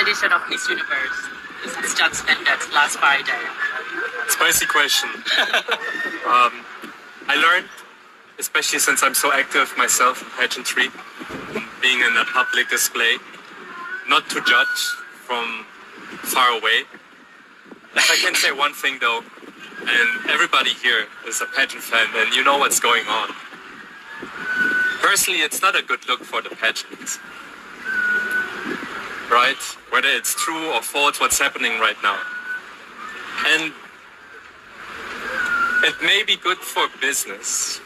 edition of Miss Universe. This is just ended last Friday. Spicy question. I learned, especially since I'm so active myself in pageantry, being in a public display, not to judge from far away. If I can say one thing though, and everybody here is a pageant fan and you know what's going on. Personally, it's not a good look for the pageant. Right? Whether it's true or false, what's happening right now. And it may be good for business,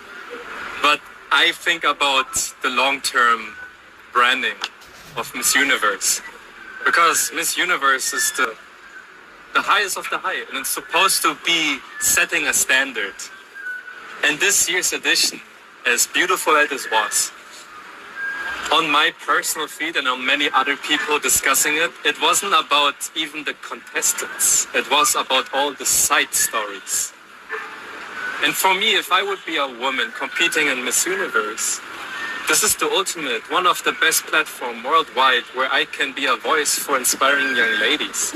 but I think about the long-term branding of Miss Universe. Because Miss Universe is the highest of the high, and it's supposed to be setting a standard. And this year's edition, as beautiful as it was, on my personal feed and on many other people discussing it, it wasn't about even the contestants. It was about all the side stories. And for me, if I would be a woman competing in Miss Universe, this is the ultimate, one of the best platforms worldwide where I can be a voice for inspiring young ladies.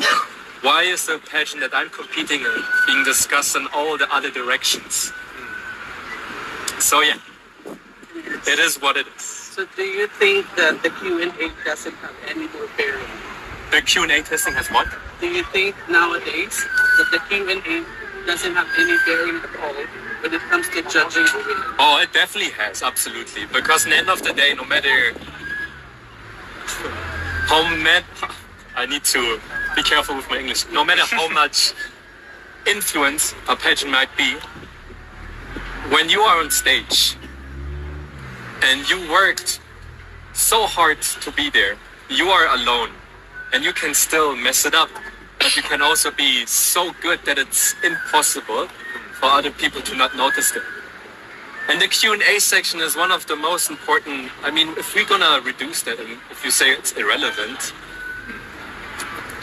Why is the pageant that I'm competing in being discussed in all the other directions? So yeah, it is what it is. So do you think that the Q&A doesn't have any more bearing? The Q&A testing has what? Do you think nowadays that the Q&A doesn't have any bearing at all when it comes to judging? Oh, it definitely has, absolutely. Because at the end of the day, no matter I need to be careful with my English. No matter how much influence a pageant might be, when you are on stage and you worked so hard to be there, you are alone and you can still mess it up. But you can also be so good that it's impossible for other people to not notice them. And the Q&A section is one of the most important. I mean, if we're gonna reduce that and if you say it's irrelevant,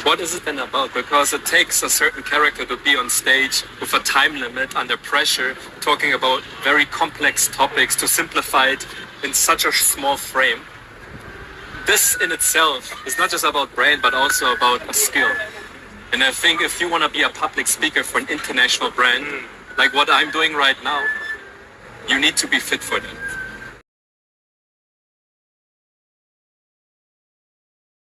what is it then about? Because it takes a certain character to be on stage with a time limit, under pressure, talking about very complex topics, to simplify it in such a small frame. This in itself is not just about brand, but also about a skill. And I think if you want to be a public speaker for an international brand, like what I'm doing right now, you need to be fit for that.